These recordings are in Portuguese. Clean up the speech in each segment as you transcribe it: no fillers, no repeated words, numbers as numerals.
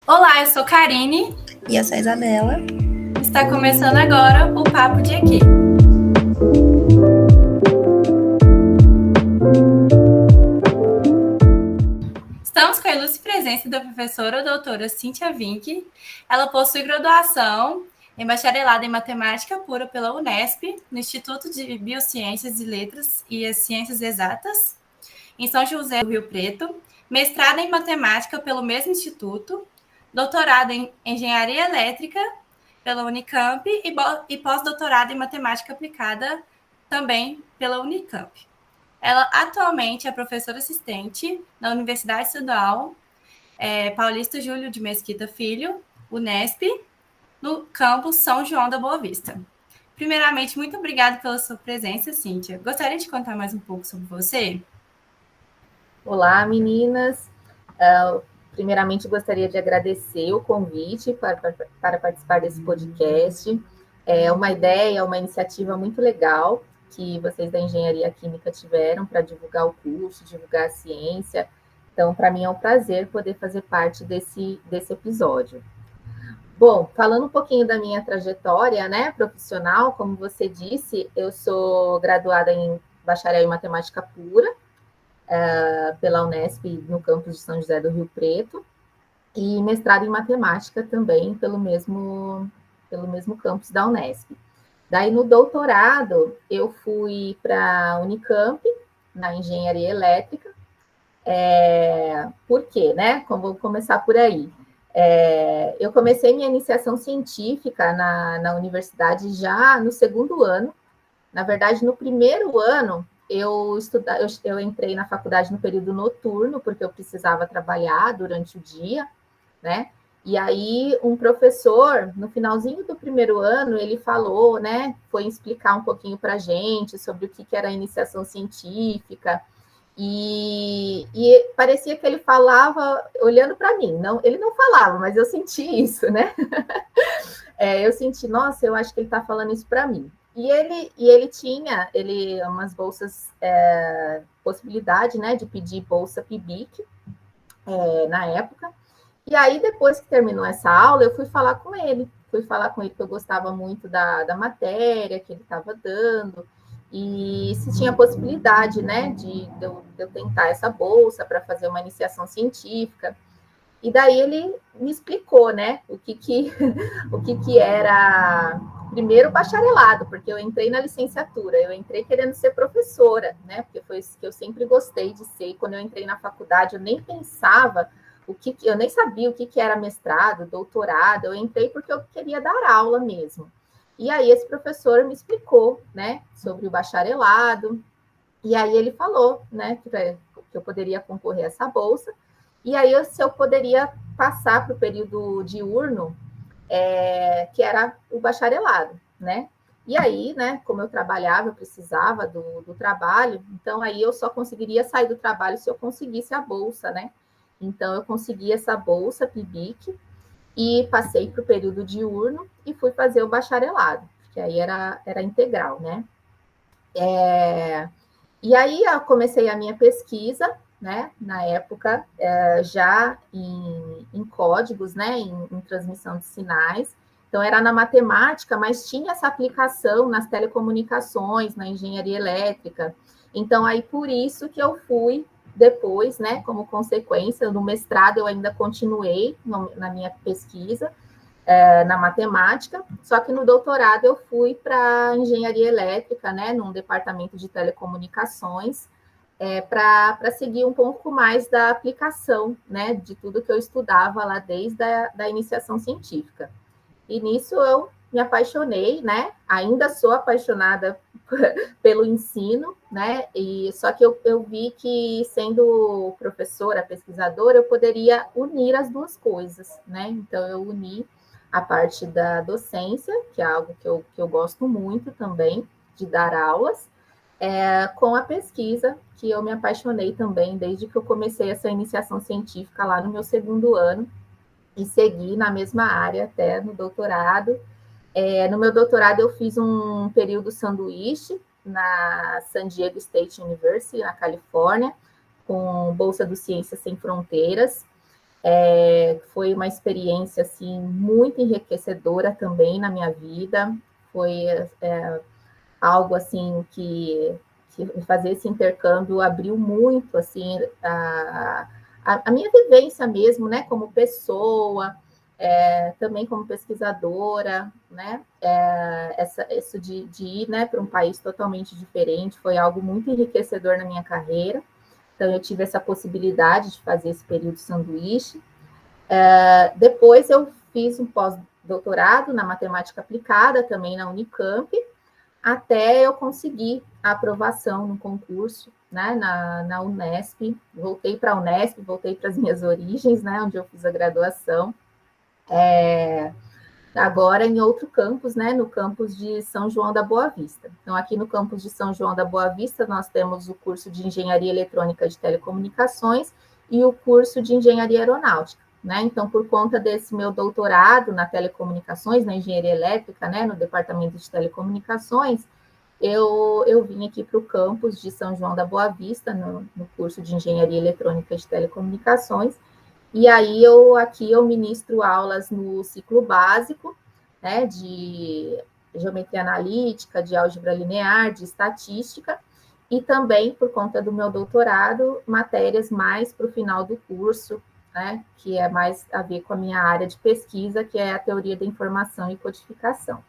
Olá, eu sou Karine. E eu sou a Isabela. Está começando agora o Papo de EQ. Estamos com a ilustre presença da professora doutora Cíntia Vinck. Ela possui graduação em bacharelado em Matemática Pura pela Unesp, no Instituto de Biociências e Letras e as Ciências Exatas, em São José do Rio Preto, mestrado em Matemática pelo mesmo instituto, doutorado em Engenharia Elétrica pela Unicamp e pós-doutorado em Matemática Aplicada também pela Unicamp. Ela atualmente é professora assistente na Universidade Estadual Paulista Júlio de Mesquita Filho, Unesp, no campus São João da Boa Vista. Primeiramente, muito obrigada pela sua presença, Cíntia. Gostaria de contar mais um pouco sobre você? Olá, meninas. Primeiramente, gostaria de agradecer o convite para participar desse podcast. É uma ideia, uma iniciativa muito legal que vocês da Engenharia Química tiveram para divulgar o curso, divulgar a ciência. Então, para mim é um prazer poder fazer parte desse episódio. Bom, falando um pouquinho da minha trajetória, né, profissional, como você disse, eu sou graduada em bacharel em Matemática Pura, pela Unesp, no campus de São José do Rio Preto, e mestrado em Matemática também pelo mesmo campus da Unesp. Daí, no doutorado, eu fui para a Unicamp, na Engenharia Elétrica. Por quê, né? Vou começar por aí. Eu comecei minha iniciação científica na universidade já no segundo ano. Na verdade, no primeiro ano, eu entrei na faculdade no período noturno, porque eu precisava trabalhar durante o dia, né? E aí, um professor, no finalzinho do primeiro ano, ele falou, né? Foi explicar um pouquinho para a gente sobre o que era a iniciação científica. E parecia que ele falava olhando para mim. Não, ele não falava, mas eu senti isso, né? Eu senti, nossa, eu acho que ele está falando isso para mim. E ele tinha umas bolsas, possibilidade, né, de pedir bolsa PIBIC na época. E aí, depois que terminou essa aula, eu fui falar com ele. Fui falar com ele que eu gostava muito da matéria que ele estava dando, e se tinha possibilidade, né, de eu tentar essa bolsa para fazer uma iniciação científica. E daí ele me explicou, né, o que era, primeiro, bacharelado, porque eu entrei na licenciatura, eu entrei querendo ser professora, né, porque foi isso que eu sempre gostei de ser. Quando eu entrei na faculdade, eu nem pensava, eu nem sabia o que era mestrado, doutorado, eu entrei porque eu queria dar aula mesmo. E aí esse professor me explicou, né, sobre o bacharelado, e aí ele falou, né, que eu poderia concorrer a essa bolsa, e aí se eu poderia passar para o período diurno, que era o bacharelado, né? E aí, né, como eu trabalhava, eu precisava do trabalho, então aí eu só conseguiria sair do trabalho se eu conseguisse a bolsa, né? Então eu consegui essa bolsa PIBIC e passei para o período diurno e fui fazer o bacharelado, que aí era integral, né? E aí eu comecei a minha pesquisa, né, na época, já em códigos, né, em transmissão de sinais. Então, era na matemática, mas tinha essa aplicação nas telecomunicações, na engenharia elétrica. Então, aí por isso que eu fui depois, né, como consequência, no mestrado eu ainda continuei na minha pesquisa, na matemática, só que no doutorado eu fui para engenharia elétrica, né, num departamento de telecomunicações, para seguir um pouco mais da aplicação, né, de tudo que eu estudava lá desde a iniciação científica. E nisso eu me apaixonei, né, ainda sou apaixonada pelo ensino, né, e só que eu vi que, sendo professora, pesquisadora, eu poderia unir as duas coisas, né, então eu uni a parte da docência, que é algo que eu gosto muito também, de dar aulas, com a pesquisa, que eu me apaixonei também desde que eu comecei essa iniciação científica lá no meu segundo ano, e segui na mesma área até no doutorado. No meu doutorado, eu fiz um período sanduíche na San Diego State University, na Califórnia, com bolsa do Ciências Sem Fronteiras. Foi uma experiência, assim, muito enriquecedora também na minha vida. Foi algo, assim, que fazer esse intercâmbio abriu muito, assim, a minha vivência mesmo, né, como pessoa, também como pesquisadora, né, isso de ir, né, para um país totalmente diferente foi algo muito enriquecedor na minha carreira. Então, eu tive essa possibilidade de fazer esse período sanduíche. Depois, eu fiz um pós-doutorado na matemática aplicada, também na Unicamp, até eu conseguir a aprovação no concurso, né, na Unesp. Voltei para a Unesp, voltei para as minhas origens, né, onde eu fiz a graduação. Agora em outro campus, né, no campus de São João da Boa Vista. Então, aqui no campus de São João da Boa Vista, nós temos o curso de Engenharia Eletrônica de Telecomunicações e o curso de Engenharia Aeronáutica, né? Então, por conta desse meu doutorado na telecomunicações, na engenharia elétrica, né, no departamento de telecomunicações, eu vim aqui para o campus de São João da Boa Vista, no curso de Engenharia Eletrônica de Telecomunicações, e aí aqui eu ministro aulas no ciclo básico, né, de geometria analítica, de álgebra linear, de estatística, e também, por conta do meu doutorado, matérias mais para o final do curso, né, que é mais a ver com a minha área de pesquisa, que é a teoria da informação e codificação.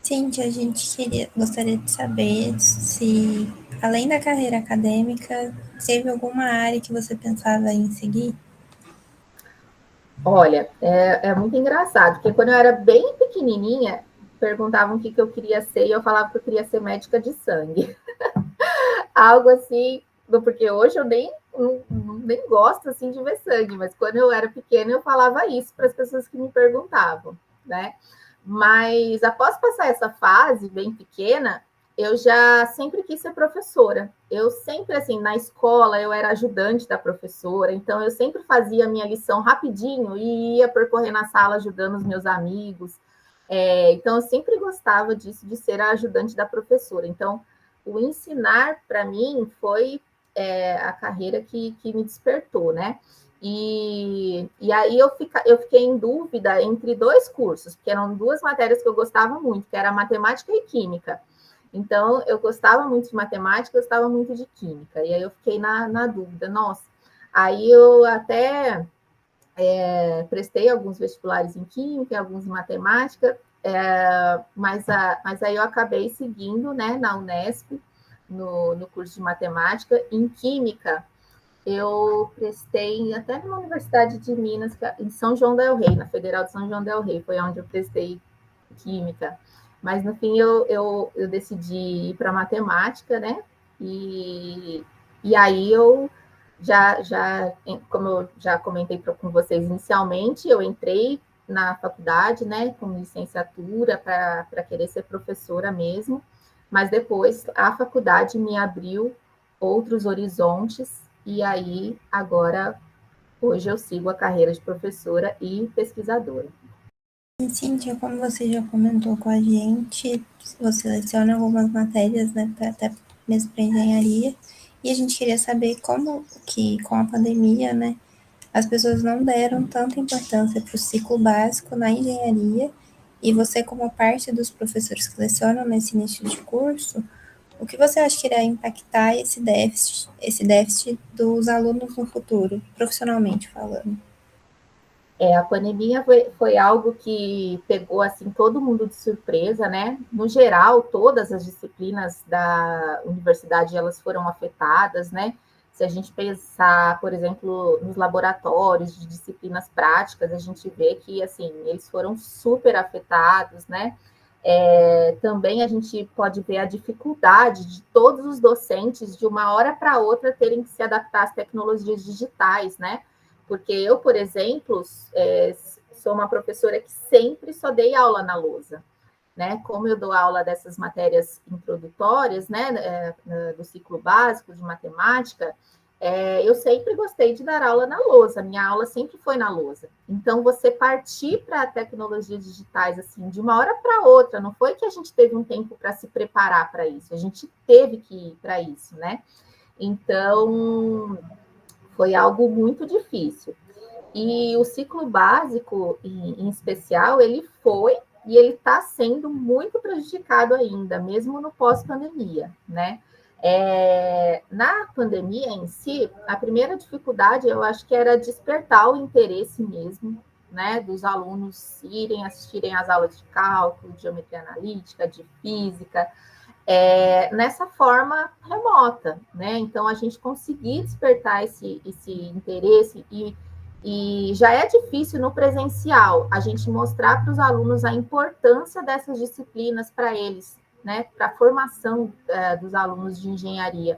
Cintia, a gente gostaria de saber se, além da carreira acadêmica, teve alguma área que você pensava em seguir? Olha, é muito engraçado, porque quando eu era bem pequenininha, perguntavam o que eu queria ser, e eu falava que eu queria ser médica de sangue. Algo assim, porque hoje eu nem gosto assim de ver sangue, mas quando eu era pequena eu falava isso para as pessoas que me perguntavam, né? Mas após passar essa fase bem pequena, eu já sempre quis ser professora. Eu sempre, assim, na escola, eu era ajudante da professora, então eu sempre fazia a minha lição rapidinho e ia percorrer na sala ajudando os meus amigos. Então, eu sempre gostava disso, de ser a ajudante da professora. Então, o ensinar, para mim, foi a carreira que me despertou, né? E aí eu fiquei em dúvida entre dois cursos, porque eram duas matérias que eu gostava muito, que era matemática e química. Então, eu gostava muito de matemática, eu gostava muito de química. E aí eu fiquei na dúvida, nossa. Aí eu até prestei alguns vestibulares em química, alguns em matemática, mas aí eu acabei seguindo, né, na Unesp, no curso de matemática. Em química, eu prestei até numa universidade de Minas, em São João del Rei, na Federal de São João del Rei, foi onde eu prestei química. Mas, no fim, eu decidi ir para matemática, né? E aí eu como eu já comentei com vocês inicialmente, eu entrei na faculdade, né, com licenciatura para querer ser professora mesmo, mas depois a faculdade me abriu outros horizontes, e aí agora, hoje eu sigo a carreira de professora e pesquisadora. E, Cintia, como você já comentou com a gente, você seleciona algumas matérias, né, até mesmo para engenharia, e a gente queria saber como que, com a pandemia, né, as pessoas não deram tanta importância para o ciclo básico na engenharia, e você, como parte dos professores que lecionam nesse início de curso, o que você acha que irá impactar esse déficit dos alunos no futuro, profissionalmente falando? A pandemia foi algo que pegou assim todo mundo de surpresa, né? No geral, todas as disciplinas da universidade elas foram afetadas, né? Se a gente pensar, por exemplo, nos laboratórios de disciplinas práticas, a gente vê que assim eles foram super afetados, né? Também a gente pode ver a dificuldade de todos os docentes de uma hora para outra terem que se adaptar às tecnologias digitais, né? Porque eu, por exemplo, sou uma professora que sempre só dei aula na lousa, né? Como eu dou aula dessas matérias introdutórias, né, do ciclo básico de matemática, eu sempre gostei de dar aula na lousa, minha aula sempre foi na lousa. Então, você partir para tecnologias digitais, assim, de uma hora para outra, não foi que a gente teve um tempo para se preparar para isso, a gente teve que ir para isso, né? Então, foi algo muito difícil. E o ciclo básico, em especial, ele foi e ele está sendo muito prejudicado ainda, mesmo no pós-pandemia, né? Na pandemia em si, a primeira dificuldade, eu acho que era despertar o interesse mesmo, né, dos alunos irem assistirem às aulas de cálculo, de geometria analítica, de física, nessa forma remota, né? Então, a gente conseguir despertar esse interesse e já é difícil no presencial a gente mostrar para os alunos a importância dessas disciplinas para eles, né? Para a formação dos alunos de engenharia,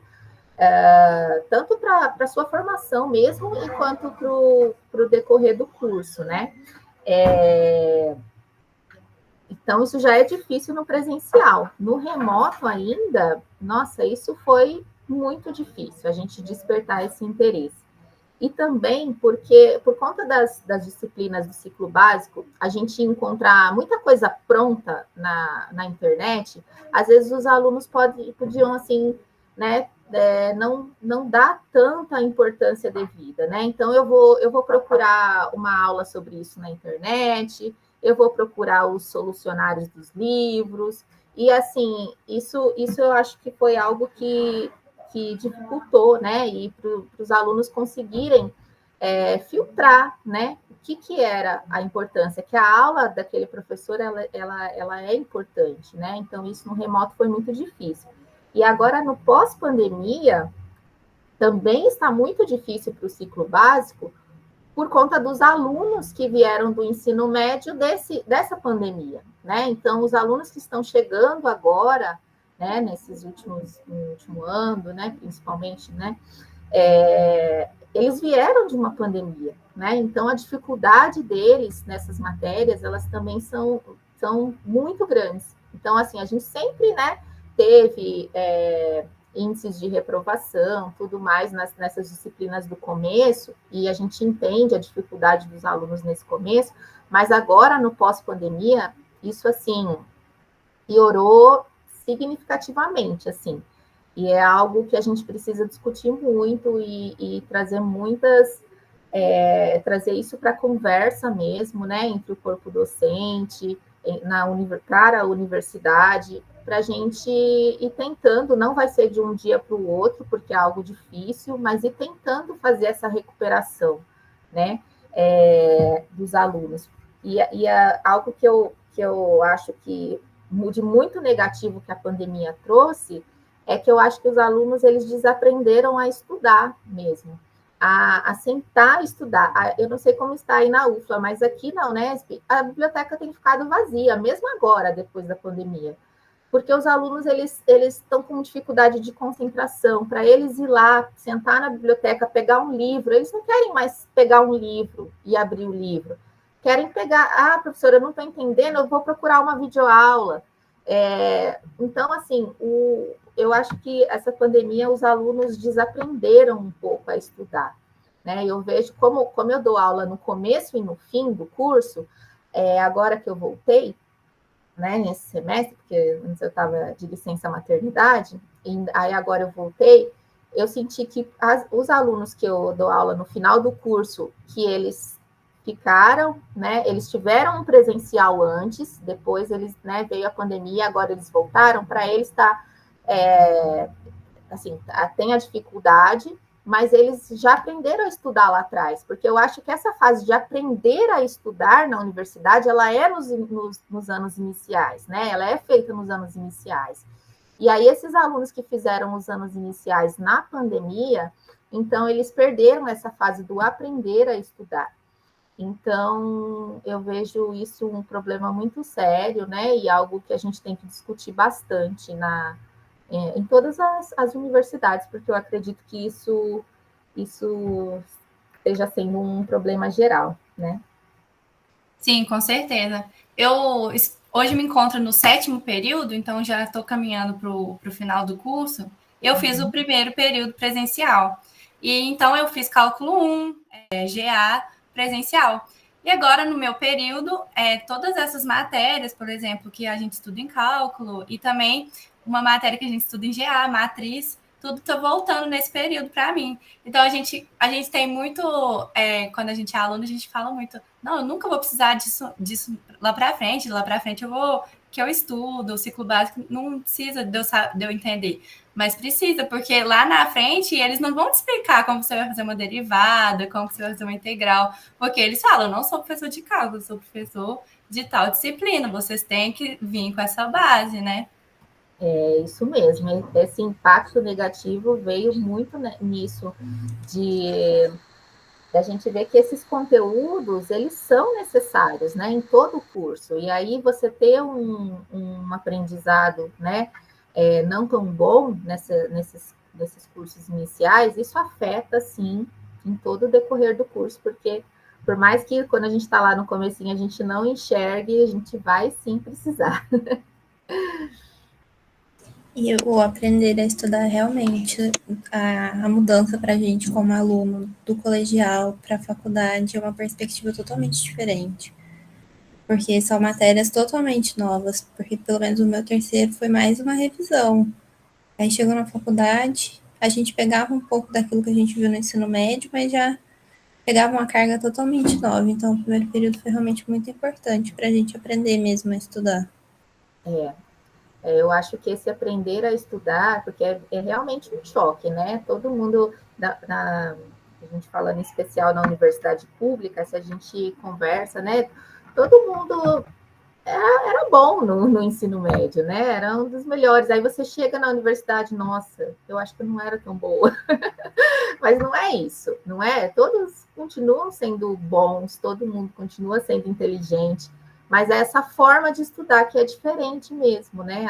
tanto para a sua formação mesmo, quanto para o decorrer do curso, né? Então, isso já é difícil no presencial. No remoto ainda, nossa, isso foi muito difícil, a gente despertar esse interesse. E também porque, por conta das disciplinas do ciclo básico, a gente encontrar muita coisa pronta na internet, às vezes os alunos podiam, assim, né, não dar tanta importância devida, né? Então, eu vou procurar uma aula sobre isso na internet, eu vou procurar os solucionários dos livros, e, assim, isso eu acho que foi algo que dificultou, né? E para os alunos conseguirem filtrar, né? O que era a importância, que a aula daquele professor ela é importante, né? Então, isso no remoto foi muito difícil. E agora, no pós-pandemia, também está muito difícil para o ciclo básico, por conta dos alunos que vieram do ensino médio dessa pandemia, né? Então, os alunos que estão chegando agora, né, no último ano, né, principalmente, né, eles vieram de uma pandemia, né? Então, a dificuldade deles nessas matérias, elas também são muito grandes. Então, assim, a gente sempre, né, teve índices de reprovação, tudo mais nessas disciplinas do começo, e a gente entende a dificuldade dos alunos nesse começo, mas agora, no pós-pandemia, isso, assim, piorou significativamente, assim, e é algo que a gente precisa discutir muito e trazer trazer isso para a conversa mesmo, né, entre o corpo docente, para a universidade, para a gente ir tentando, não vai ser de um dia para o outro, porque é algo difícil, mas ir tentando fazer essa recuperação, né, dos alunos. E é algo que eu acho que de muito negativo que a pandemia trouxe, é que eu acho que os alunos, eles desaprenderam a estudar mesmo, a sentar e estudar. Eu não sei como está aí na UFLA, mas aqui na Unesp, a biblioteca tem ficado vazia, mesmo agora, depois da pandemia, porque os alunos, eles estão com dificuldade de concentração, para eles ir lá, sentar na biblioteca, pegar um livro, eles não querem mais pegar um livro e abrir o livro, querem pegar, professora, eu não estou entendendo, eu vou procurar uma videoaula. Então, assim, eu acho que essa pandemia, os alunos desaprenderam um pouco a estudar, né? Eu vejo como eu dou aula no começo e no fim do curso, agora que eu voltei, né, nesse semestre, porque antes eu estava de licença maternidade, e aí agora eu voltei, eu senti que os alunos que eu dou aula no final do curso, que eles ficaram, né, eles tiveram um presencial antes, depois eles, né, veio a pandemia, agora eles voltaram, para eles assim, tem a dificuldade, mas eles já aprenderam a estudar lá atrás, porque eu acho que essa fase de aprender a estudar na universidade, ela é nos anos iniciais, né? Ela é feita nos anos iniciais. E aí, esses alunos que fizeram os anos iniciais na pandemia, então, eles perderam essa fase do aprender a estudar. Então, eu vejo isso um problema muito sério, né? E algo que a gente tem que discutir bastante em todas as universidades, porque eu acredito que isso esteja sendo um problema geral, né? Sim, com certeza. Eu hoje me encontro no 7º período, então já estou caminhando para o final do curso. Eu fiz o primeiro período presencial. E então eu fiz cálculo 1, GA presencial. E agora, no meu período, todas essas matérias, por exemplo, que a gente estuda em cálculo, e também uma matéria que a gente estuda em GA, matriz, tudo está voltando nesse período para mim. Então, a gente tem muito, quando a gente é aluno, a gente fala muito, não, eu nunca vou precisar disso lá para frente que eu estudo, o ciclo básico não precisa de eu entender, mas precisa, porque lá na frente eles não vão te explicar como você vai fazer uma derivada, como você vai fazer uma integral, porque eles falam, eu não sou professor de cálculo, eu sou professor de tal disciplina, vocês têm que vir com essa base, né? É isso mesmo, esse impacto negativo veio muito nisso, de a gente ver que esses conteúdos, eles são necessários, né, em todo o curso, e aí você ter um aprendizado, né, não tão bom nesses cursos iniciais, isso afeta, sim, em todo o decorrer do curso, porque por mais que quando a gente está lá no comecinho a gente não enxergue, a gente vai sim precisar. E o aprender a estudar realmente, a mudança para a gente como aluno do colegial para a faculdade é uma perspectiva totalmente diferente. Porque são matérias totalmente novas, porque pelo menos o meu terceiro foi mais uma revisão. Aí chegou na faculdade, a gente pegava um pouco daquilo que a gente viu no ensino médio, mas já pegava uma carga totalmente nova. Então, o primeiro período foi realmente muito importante para a gente aprender mesmo a estudar. Eu acho que esse aprender a estudar, porque é realmente um choque, né? Todo mundo, a gente falando em especial na universidade pública, se a gente conversa, né? Todo mundo era bom no ensino médio, né? Era um dos melhores. Aí você chega na universidade, nossa, eu acho que eu não era tão boa. Mas não é isso, não é? Todos continuam sendo bons, todo mundo continua sendo inteligente, mas é essa forma de estudar que é diferente mesmo, né?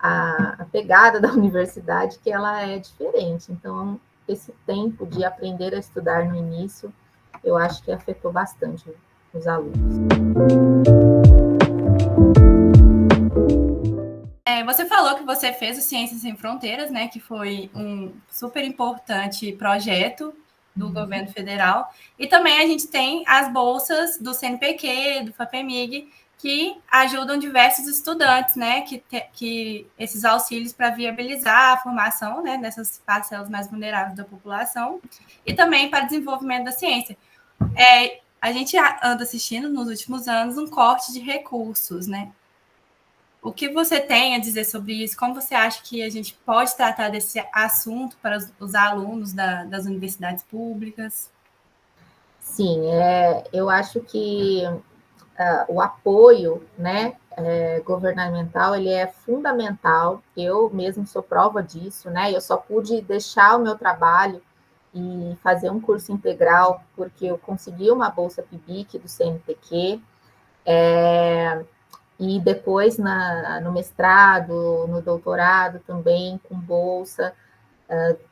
A pegada da universidade que ela é diferente. Então, esse tempo de aprender a estudar no início, eu acho que afetou bastante os alunos. Você falou que você fez o Ciências Sem Fronteiras, né? Que foi um super importante projeto do governo federal. E também a gente tem as bolsas do CNPq, do FAPEMIG, que ajudam diversos estudantes, né? Que esses auxílios para viabilizar a formação, né, dessas parcelas mais vulneráveis da população e também para desenvolvimento da ciência. A gente anda assistindo nos últimos anos um corte de recursos, né? O que você tem a dizer sobre isso? Como você acha que a gente pode tratar desse assunto para os alunos das universidades públicas? Sim, eu acho que o apoio, né, governamental, ele é fundamental. Eu mesmo sou prova disso, né? Eu só pude deixar o meu trabalho e fazer um curso integral porque eu consegui uma bolsa PIBIC do CNPq, e depois no mestrado, no doutorado também com bolsa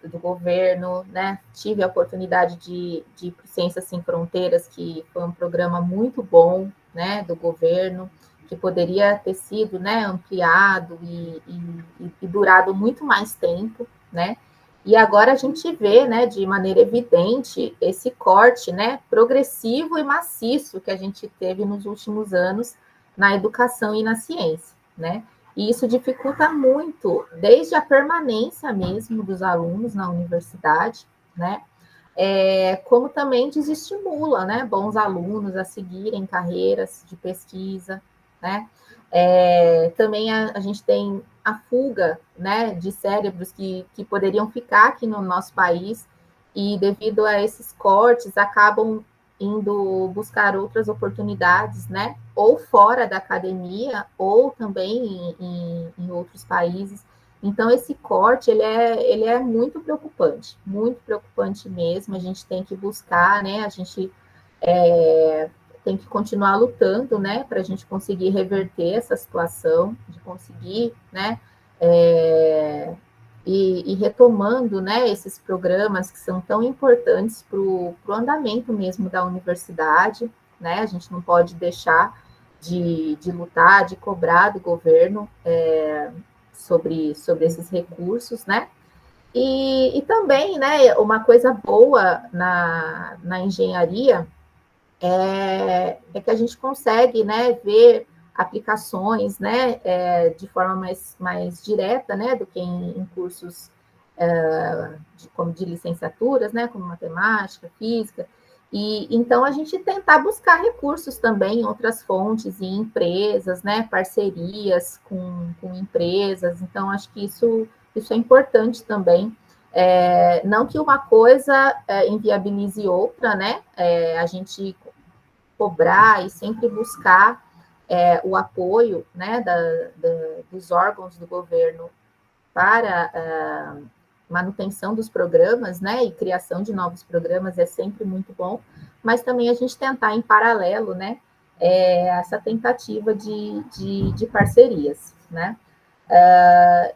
do governo, né? Tive a oportunidade de ir para Ciências Sem Fronteiras, que foi um programa muito bom, né, do governo, que poderia ter sido, né, ampliado e durado muito mais tempo, né? E agora a gente vê, né, de maneira evidente esse corte, né, progressivo e maciço que a gente teve nos últimos anos na educação e na ciência, né? E isso dificulta muito, desde a permanência mesmo dos alunos na universidade, né? Como também desestimula, né, bons alunos a seguirem carreiras de pesquisa, né? Também a gente tem a fuga, né, de cérebros que poderiam ficar aqui no nosso país e, devido a esses cortes, acabam indo buscar outras oportunidades, né? Ou fora da academia, ou também em outros países. Então, esse corte, ele é muito preocupante mesmo. A gente tem que buscar, né? A gente tem que continuar lutando, né? Para a gente conseguir reverter essa situação, de conseguir, né? E retomando, né, esses programas que são tão importantes para o andamento mesmo da universidade, né? A gente não pode deixar de lutar, de cobrar do governo sobre esses recursos, né? E também, né, uma coisa boa na engenharia é que a gente consegue, né, ver aplicações, né, de forma mais direta, né, do que em cursos como de licenciaturas, né, como matemática, física, e então a gente tentar buscar recursos também em outras fontes, em empresas, né, parcerias com empresas, então acho que isso é importante também. Não que uma coisa inviabilize outra, né? A gente cobrar e sempre buscar o apoio, né, dos órgãos do governo para manutenção dos programas, né, e criação de novos programas é sempre muito bom, mas também a gente tentar em paralelo, né, essa tentativa de parcerias, né.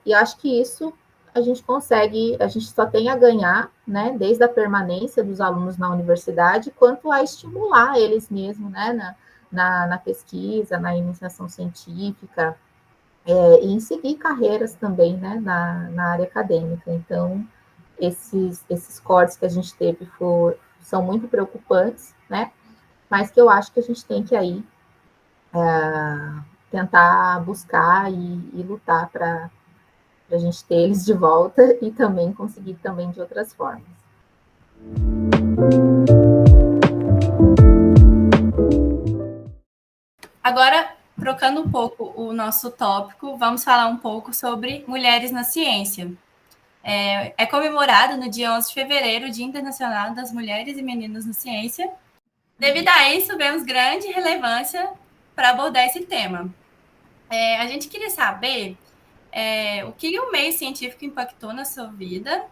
E eu acho que isso a gente consegue, a gente só tem a ganhar, né, desde a permanência dos alunos na universidade, quanto a estimular eles mesmos, né, na pesquisa, na iniciação científica, e em seguir carreiras também, né, na área acadêmica. Então, esses cortes que a gente teve são muito preocupantes, né, mas que eu acho que a gente tem que aí tentar buscar e lutar para a gente ter eles de volta e também conseguir também de outras formas. Agora, trocando um pouco o nosso tópico, vamos falar um pouco sobre mulheres na ciência. É comemorado no dia 11 de fevereiro o Dia Internacional das Mulheres e Meninas na Ciência. Devido a isso, vemos grande relevância para abordar esse tema. A gente queria saber o que o meio científico impactou na sua vida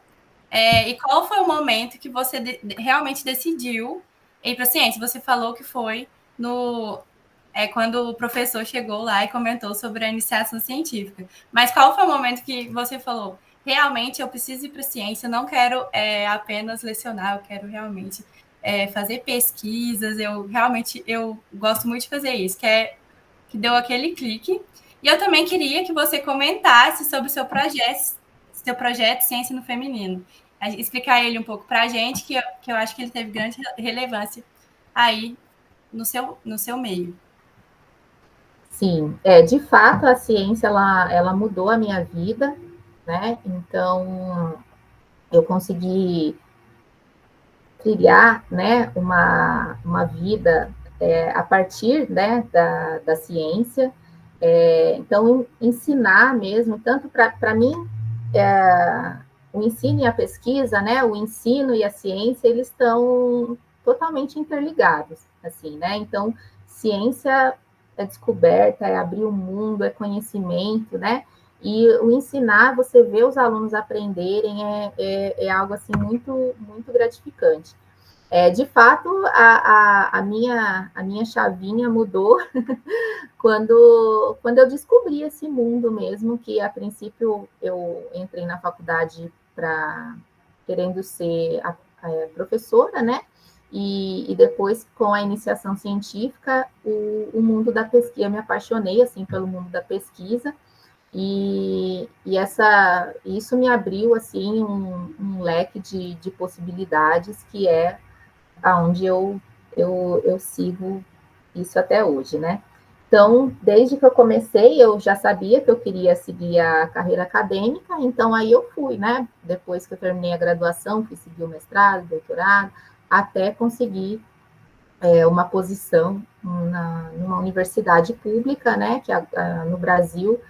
e qual foi o momento que você realmente decidiu ir para a ciência. Você falou que foi quando o professor chegou lá e comentou sobre a iniciação científica. Mas qual foi o momento que você falou, realmente eu preciso ir para a ciência, eu não quero apenas lecionar, eu quero realmente fazer pesquisas, eu gosto muito de fazer isso, que deu aquele clique. E eu também queria que você comentasse sobre o seu projeto Ciência no Feminino. Explicar ele um pouco para a gente, que eu acho que ele teve grande relevância aí no seu meio. Sim, de fato a ciência ela mudou a minha vida, né? Então eu consegui trilhar, né, uma vida a partir, né, da ciência. Então ensinar mesmo, tanto para mim o ensino e a pesquisa, né, o ensino e a ciência, eles estão totalmente interligados, assim, né? Então ciência é descoberta, é abrir o mundo, é conhecimento, né? E o ensinar, você vê os alunos aprenderem, é algo assim muito, muito gratificante. De fato, a minha chavinha mudou quando eu descobri esse mundo mesmo, que a princípio eu entrei na faculdade querendo ser professora, né? E depois, com a iniciação científica, o mundo da pesquisa, eu me apaixonei assim pelo mundo da pesquisa, e isso me abriu assim um leque de possibilidades que é aonde eu sigo isso até hoje, né? Então, desde que eu comecei, eu já sabia que eu queria seguir a carreira acadêmica, então aí eu fui, né? Depois que eu terminei a graduação, fui seguir o mestrado, doutorado, até conseguir uma posição numa universidade pública, né? Que no Brasil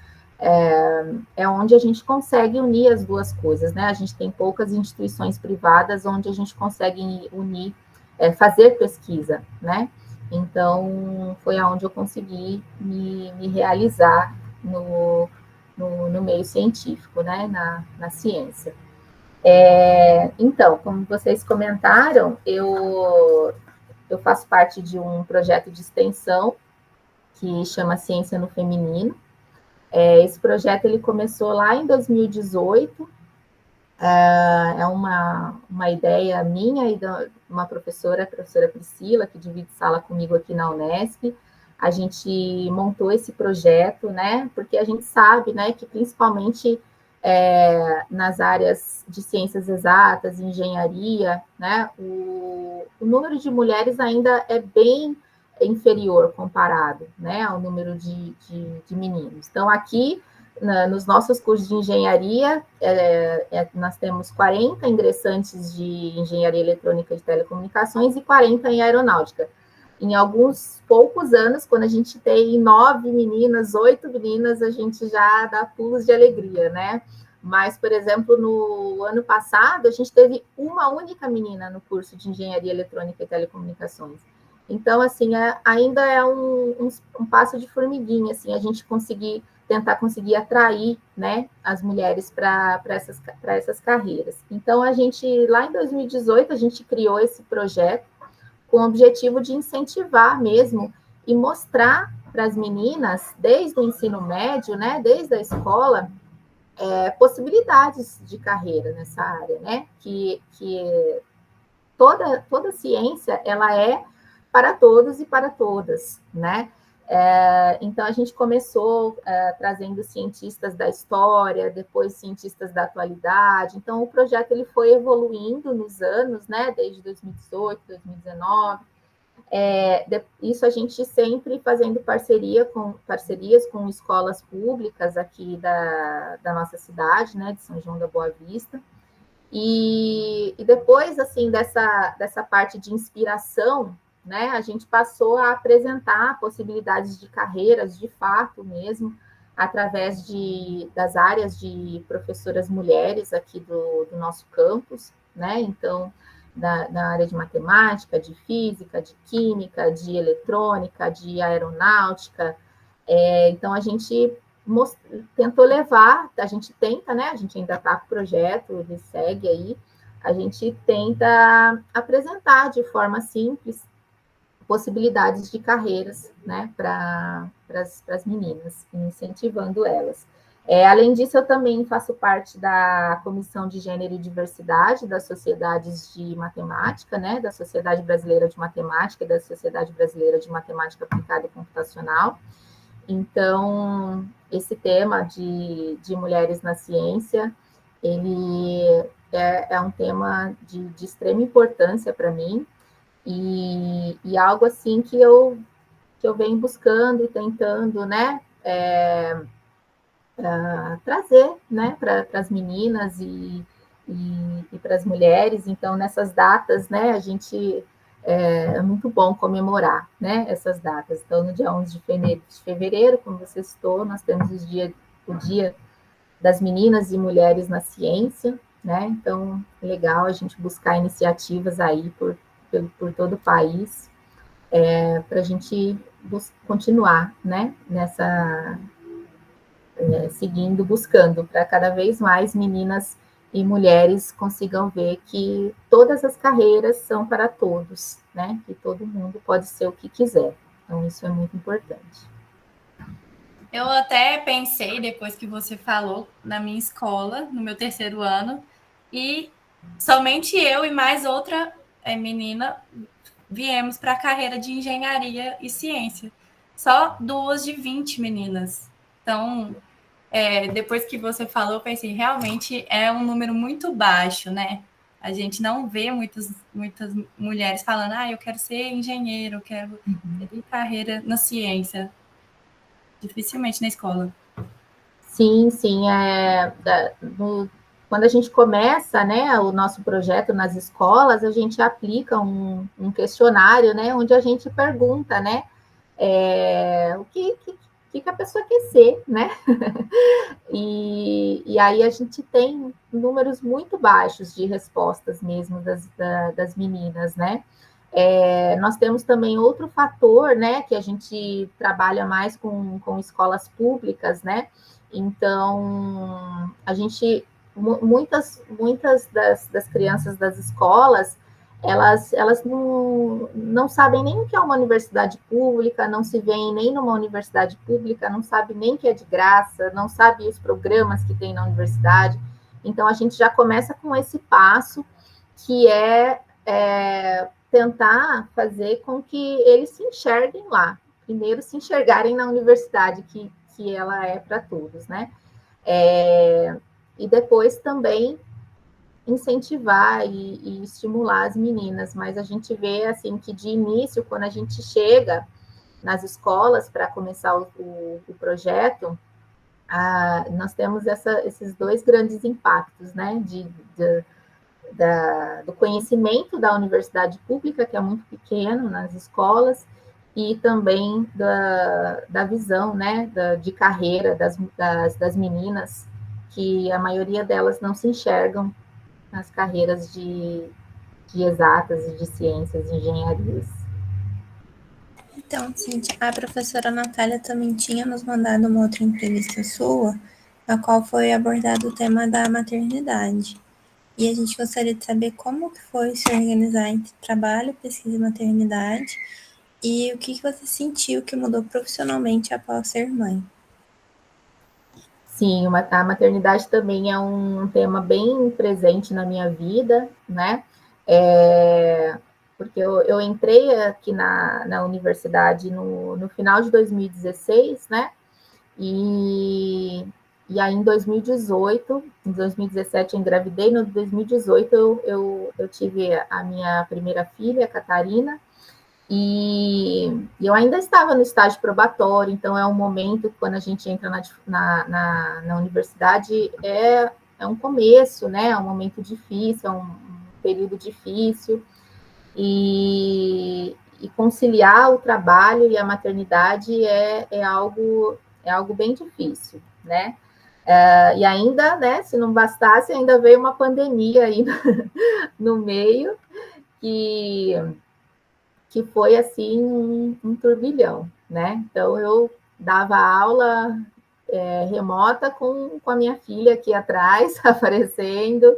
é onde a gente consegue unir as duas coisas, né? A gente tem poucas instituições privadas onde a gente consegue unir, fazer pesquisa, né? Então, foi aonde eu consegui me realizar no meio científico, né? Na ciência. Então, como vocês comentaram, eu faço parte de um projeto de extensão que chama Ciência no Feminino. Esse projeto ele começou lá em 2018, é uma ideia minha e de uma professora, a professora Priscila, que divide sala comigo aqui na Unesp. A gente montou esse projeto, né, porque a gente sabe, né, que principalmente nas áreas de ciências exatas, engenharia, né, o número de mulheres ainda é bem inferior comparado, né, ao número de meninos. Então, aqui nos nossos cursos de engenharia, nós temos 40 ingressantes de engenharia eletrônica de telecomunicações e 40 em aeronáutica. Em alguns poucos anos, quando a gente tem 9 meninas, 8 meninas, a gente já dá pulos de alegria, né? Mas, por exemplo, no ano passado, a gente teve uma única menina no curso de engenharia eletrônica e telecomunicações. Então, assim, ainda é um passo de formiguinha, assim, a gente tentar conseguir atrair, né, as mulheres para essas carreiras. Então, lá em 2018, a gente criou esse projeto com o objetivo de incentivar mesmo e mostrar para as meninas, desde o ensino médio, né, desde a escola, possibilidades de carreira nessa área, né, que toda ciência, ela é para todos e para todas, né? Então, a gente começou trazendo cientistas da história, depois cientistas da atualidade. Então, o projeto ele foi evoluindo nos anos, né? Desde 2018, 2019. Isso a gente sempre fazendo parcerias com escolas públicas aqui da nossa cidade, né? De São João da Boa Vista. E depois, assim, dessa parte de inspiração, né, a gente passou a apresentar possibilidades de carreiras, de fato mesmo, através das áreas de professoras mulheres aqui do nosso campus, né, então, na área de matemática, de física, de química, de eletrônica, de aeronáutica. Então, a gente tentou levar, a gente tenta, né? A gente ainda está com o projeto, ele segue aí, a gente tenta apresentar de forma simples possibilidades de carreiras, né, para as meninas, incentivando elas. Além disso, eu também faço parte da Comissão de Gênero e Diversidade das Sociedades de Matemática, né, da Sociedade Brasileira de Matemática e da Sociedade Brasileira de Matemática Aplicada e Computacional. Então, esse tema de mulheres na ciência, ele é um tema de extrema importância para mim, e algo assim que eu venho buscando e tentando, né, trazer, né, para as meninas e para as mulheres. Então, nessas datas, né, a gente é muito bom comemorar, né, essas datas. Então, no dia 11 de fevereiro, como você citou, nós temos o dia das meninas e mulheres na ciência, né? Então, é legal a gente buscar iniciativas aí por todo o país, para a gente continuar, né, seguindo, buscando, para cada vez mais meninas e mulheres consigam ver que todas as carreiras são para todos, né? Que todo mundo pode ser o que quiser. Então, isso é muito importante. Eu até pensei, depois que você falou, na minha escola, no meu terceiro ano, e somente eu e mais outra menina viemos para a carreira de engenharia e ciência. Só 2 de 20 meninas. Então, depois que você falou, eu pensei, realmente é um número muito baixo, né? A gente não vê muitas mulheres falando, eu quero ser engenheiro, eu quero ter carreira na ciência. Dificilmente na escola. Sim, sim. Quando a gente começa, né, o nosso projeto nas escolas, a gente aplica um questionário, né, onde a gente pergunta, né, o que a pessoa quer ser, né? E aí a gente tem números muito baixos de respostas mesmo das meninas, né? Nós temos também outro fator, né, que a gente trabalha mais com escolas públicas, né? Então, muitas das crianças das escolas, elas não sabem nem o que é uma universidade pública, não se veem nem numa universidade pública, não sabem nem que é de graça, não sabem os programas que tem na universidade. Então, a gente já começa com esse passo, que é tentar fazer com que eles se enxerguem lá. Primeiro, se enxergarem na universidade, que ela é para todos, né? E depois também incentivar e estimular as meninas, mas a gente vê, assim, que de início, quando a gente chega nas escolas para começar o projeto, nós temos esses dois grandes impactos, né, do conhecimento da universidade pública, que é muito pequeno nas escolas, e também da visão, né, de carreira das meninas, que a maioria delas não se enxergam nas carreiras de exatas e de ciências e engenharias. Então, Cíntia, a professora Natália também tinha nos mandado uma outra entrevista sua, na qual foi abordado o tema da maternidade. E a gente gostaria de saber como que foi se organizar entre trabalho, pesquisa e maternidade, e o que você sentiu que mudou profissionalmente após ser mãe. Sim, a maternidade também é um tema bem presente na minha vida, né? Porque eu entrei aqui na universidade no final de 2016, né? E aí, em 2018, em 2017 eu engravidei, no 2018 eu tive a minha primeira filha, a Catarina, e eu ainda estava no estágio probatório, então é um momento, quando a gente entra na universidade, é um começo, né? É um momento difícil, é um período difícil, e conciliar o trabalho e a maternidade é algo bem difícil, né? E ainda, né, se não bastasse, ainda veio uma pandemia aí no meio, que foi, assim, um turbilhão, né? Então, eu dava aula remota com a minha filha aqui atrás, aparecendo,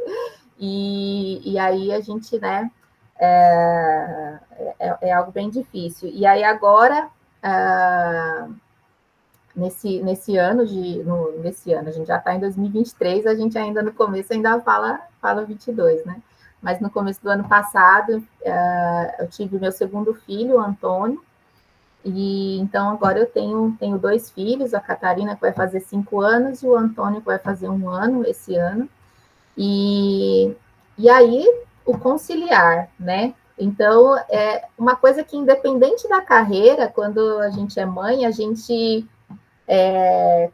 e aí a gente, né, é algo bem difícil. E aí agora, nesse ano, a gente já está em 2023, a gente ainda no começo ainda fala 22, né? Mas no começo do ano passado, eu tive meu segundo filho, o Antônio, e então agora eu tenho dois filhos, a Catarina, que vai fazer 5 anos, e o Antônio, que vai fazer 1 ano esse ano. E aí, o conciliar, né? Então, é uma coisa que, independente da carreira, quando a gente é mãe, a gente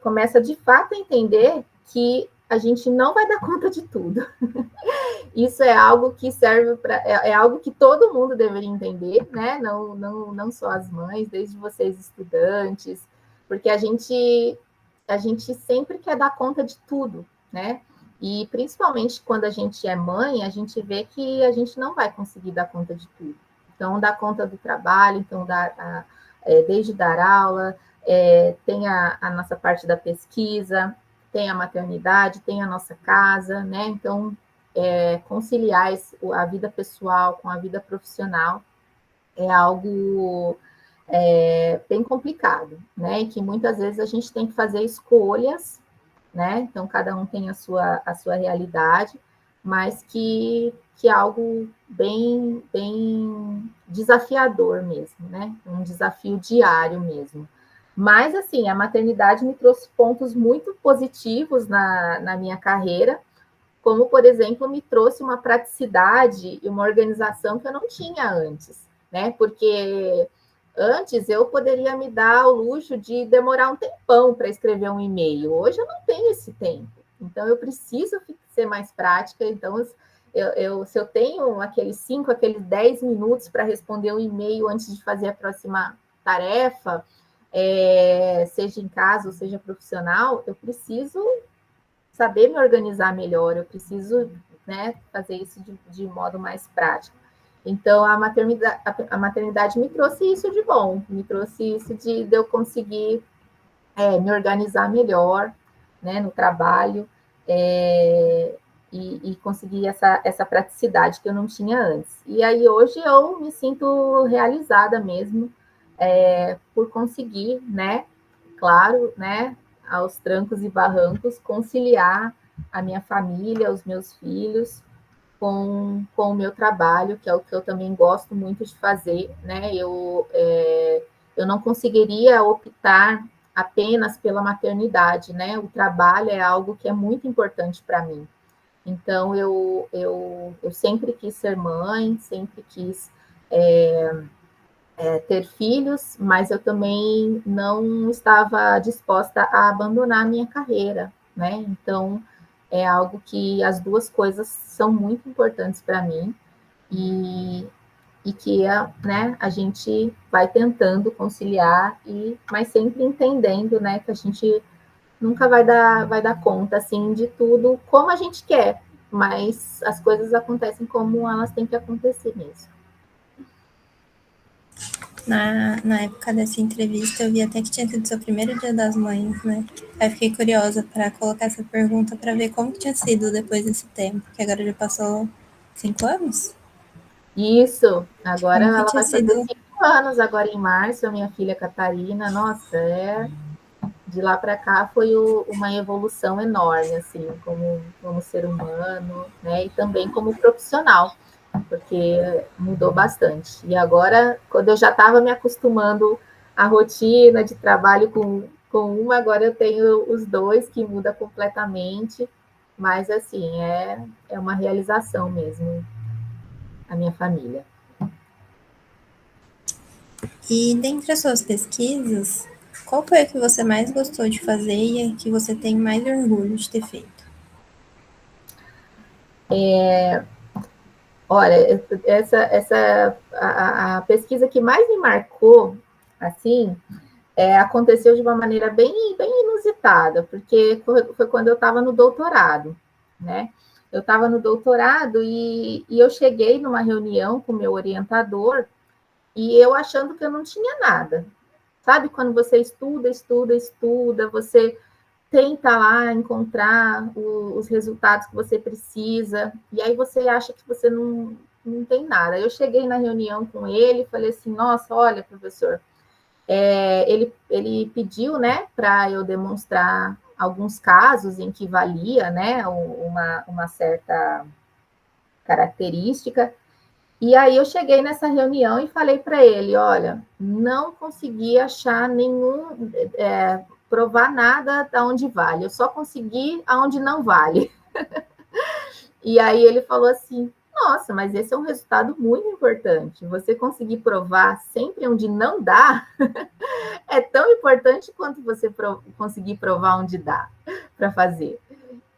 começa de fato a entender que a gente não vai dar conta de tudo. Isso é algo que serve para. É algo que todo mundo deveria entender, né? Não só as mães, desde vocês estudantes, porque a gente sempre quer dar conta de tudo, né? E principalmente quando a gente é mãe, a gente vê que a gente não vai conseguir dar conta de tudo. Então, dar conta do trabalho, então, desde dar aula, tem a nossa parte da pesquisa, tem a maternidade, tem a nossa casa, né? Então, conciliar a vida pessoal com a vida profissional é algo bem complicado, né? E que muitas vezes a gente tem que fazer escolhas, né? Então, cada um tem a sua realidade, mas que é algo bem, bem desafiador mesmo, né? Um desafio diário mesmo. Mas, assim, a maternidade me trouxe pontos muito positivos na minha carreira, como, por exemplo, me trouxe uma praticidade e uma organização que eu não tinha antes, né? Porque antes eu poderia me dar o luxo de demorar um tempão para escrever um e-mail. Hoje eu não tenho esse tempo. Então eu preciso ser mais prática. Então, se eu tenho aqueles 5, aqueles 10 minutos para responder um e-mail antes de fazer a próxima tarefa, seja em casa ou seja profissional, eu preciso saber me organizar melhor, eu preciso, né, fazer isso de modo mais prático. Então, a maternidade me trouxe isso de bom, me trouxe isso de eu conseguir me organizar melhor, né, no trabalho, e conseguir essa praticidade que eu não tinha antes. E aí, hoje, eu me sinto realizada mesmo, por conseguir, né, claro, né, aos trancos e barrancos, conciliar a minha família, os meus filhos, com o meu trabalho, que é o que eu também gosto muito de fazer, né? Eu não conseguiria optar apenas pela maternidade, né? O trabalho é algo que é muito importante para mim. Então, eu sempre quis ser mãe, sempre quis ter filhos, mas eu também não estava disposta a abandonar a minha carreira, né? Então, é algo que as duas coisas são muito importantes para mim e que né, a gente vai tentando conciliar, mas sempre entendendo, né, que a gente nunca vai dar conta assim de tudo como a gente quer, mas as coisas acontecem como elas têm que acontecer mesmo. Na época dessa entrevista, eu vi até que tinha sido seu primeiro Dia das Mães, né? Aí fiquei curiosa para colocar essa pergunta para ver como que tinha sido depois desse tempo, que agora já passou 5 anos? Isso, agora Como que ela tinha vai fazer sido? 5 anos, agora em março, a minha filha Catarina. Nossa, de lá para cá foi uma evolução enorme, assim, como ser humano, né? E também como profissional, porque mudou bastante. E agora, quando eu já estava me acostumando à rotina de trabalho com uma, agora eu tenho os dois, que muda completamente. Mas, assim, é uma realização mesmo, a minha família. E dentre as suas pesquisas, qual foi a que você mais gostou de fazer e a que você tem mais orgulho de ter feito? Olha, a pesquisa que mais me marcou, assim, aconteceu de uma maneira bem inusitada, porque foi quando eu estava no doutorado, né? Eu estava no doutorado e eu cheguei numa reunião com o meu orientador e eu achando que eu não tinha nada. Sabe quando você estuda, você tenta lá encontrar os resultados que você precisa, e aí você acha que você não tem nada. Eu cheguei na reunião com ele e falei assim, nossa, olha, professor, ele pediu, né, para eu demonstrar alguns casos em que valia, né, uma certa característica, e aí eu cheguei nessa reunião e falei para ele, olha, não consegui achar provar nada da onde vale, eu só consegui aonde não vale. E aí ele falou assim, nossa, mas esse é um resultado muito importante, você conseguir provar sempre onde não dá, é tão importante quanto você conseguir provar onde dá para fazer.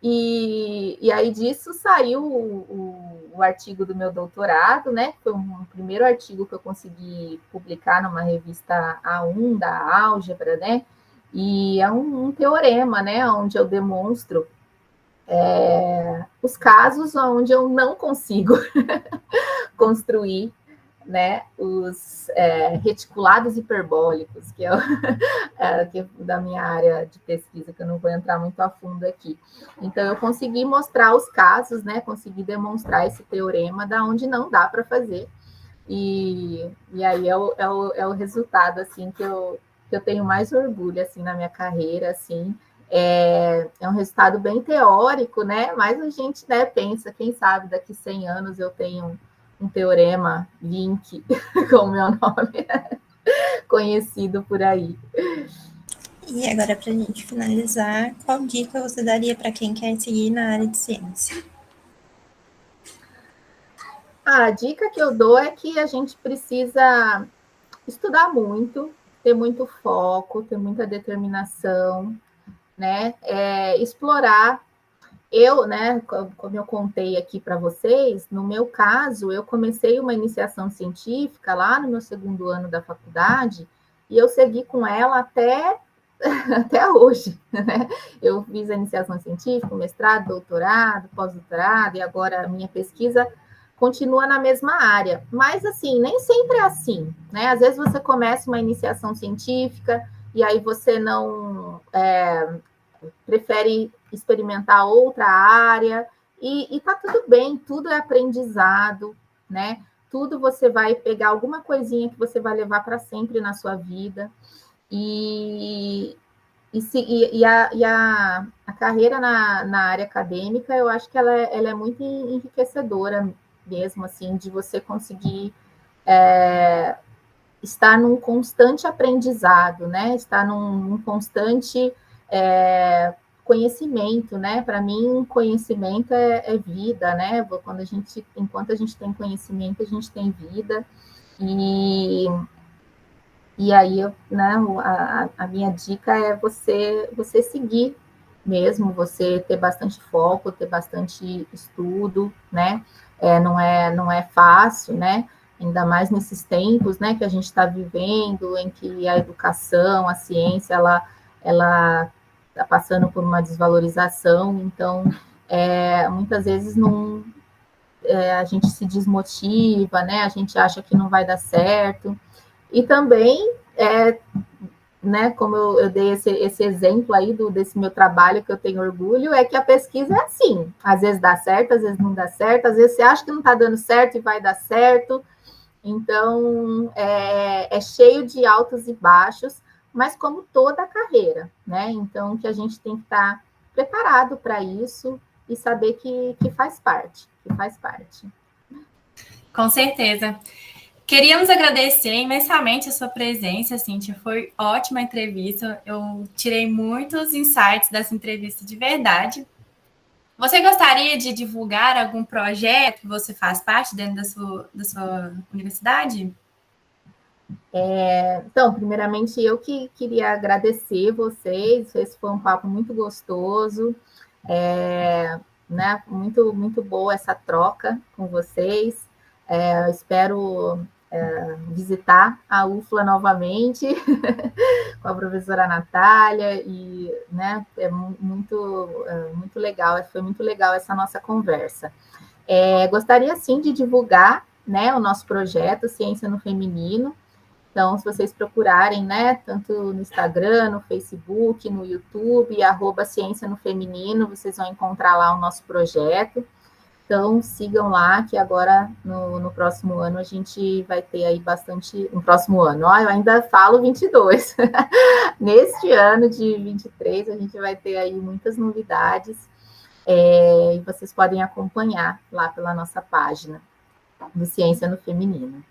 E aí disso saiu o artigo do meu doutorado, né? Foi um primeiro artigo que eu consegui publicar numa revista A1 da Álgebra, né? E é um teorema, né? Onde eu demonstro os casos onde eu não consigo construir, né, os reticulados hiperbólicos, que que é da minha área de pesquisa, que eu não vou entrar muito a fundo aqui. Então, eu consegui mostrar os casos, né, consegui demonstrar esse teorema da onde não dá para fazer, e aí é o resultado, assim, que eu tenho mais orgulho, assim, na minha carreira, assim, um resultado bem teórico, né, mas a gente, né, pensa, quem sabe daqui 100 anos eu tenho um teorema Link com o meu nome conhecido por aí. E agora, para a gente finalizar, qual dica você daria para quem quer seguir na área de ciência? A dica que eu dou é que a gente precisa estudar muito, ter muito foco, ter muita determinação, né? Explorar. Eu, né, como eu contei aqui para vocês, no meu caso, eu comecei uma iniciação científica lá no meu segundo ano da faculdade e eu segui com ela até hoje, né? Eu fiz a iniciação científica, mestrado, doutorado, pós-doutorado, e agora a minha pesquisa continua na mesma área. Mas, assim, nem sempre é assim, né? Às vezes você começa uma iniciação científica e aí você não prefere experimentar outra área, e tá tudo bem, tudo é aprendizado, né? Tudo você vai pegar alguma coisinha que você vai levar para sempre na sua vida. A carreira na área acadêmica, eu acho que ela é muito enriquecedora mesmo, assim, de você conseguir estar num constante aprendizado, né? Estar num constante conhecimento, né? Para mim, conhecimento é vida, né? Enquanto a gente tem conhecimento, a gente tem vida. E E aí, né, a minha dica é você seguir mesmo, você ter bastante foco, ter bastante estudo, né? Não é fácil, né? Ainda mais nesses tempos, né, que a gente está vivendo, em que a educação, a ciência, ela está passando por uma desvalorização. Então, muitas vezes não, a gente se desmotiva, né? A gente acha que não vai dar certo. E também, né, como eu dei esse exemplo aí desse meu trabalho, que eu tenho orgulho, é que a pesquisa é assim. Às vezes dá certo, às vezes não dá certo, às vezes você acha que não está dando certo e vai dar certo. Então, é cheio de altos e baixos, mas como toda a carreira, né? Então, que a gente tem que estar preparado para isso e saber que faz parte, Com certeza. Queríamos agradecer imensamente a sua presença, Cíntia. Foi ótima a entrevista. Eu tirei muitos insights dessa entrevista de verdade. Você gostaria de divulgar algum projeto que você faz parte dentro da sua universidade? Então, primeiramente, eu que queria agradecer vocês. Esse foi um papo muito gostoso, né? Muito boa essa troca com vocês. Eu espero visitar a UFLA novamente com a professora Natália e, né? Muito legal. Foi muito legal essa nossa conversa. Gostaria sim de divulgar, né, o nosso projeto Ciência no Feminino. Então, se vocês procurarem, né, tanto no Instagram, no Facebook, no YouTube, @Ciência no Feminino, vocês vão encontrar lá o nosso projeto. Então, sigam lá, que agora, no próximo ano, a gente vai ter aí bastante... No próximo ano, ó, eu ainda falo 22. Neste ano de 23, a gente vai ter aí muitas novidades, e vocês podem acompanhar lá pela nossa página do Ciência no Feminino.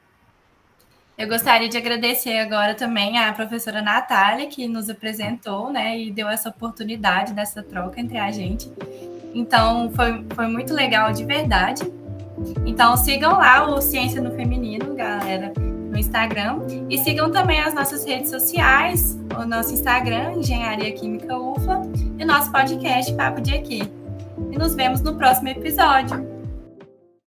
Eu gostaria de agradecer agora também à professora Natália, que nos apresentou, né, e deu essa oportunidade dessa troca entre a gente. Então, foi muito legal de verdade. Então, sigam lá o Ciência no Feminino, galera, no Instagram. E sigam também as nossas redes sociais, o nosso Instagram, Engenharia Química UFLA, e o nosso podcast Papo de Aqui. E nos vemos no próximo episódio.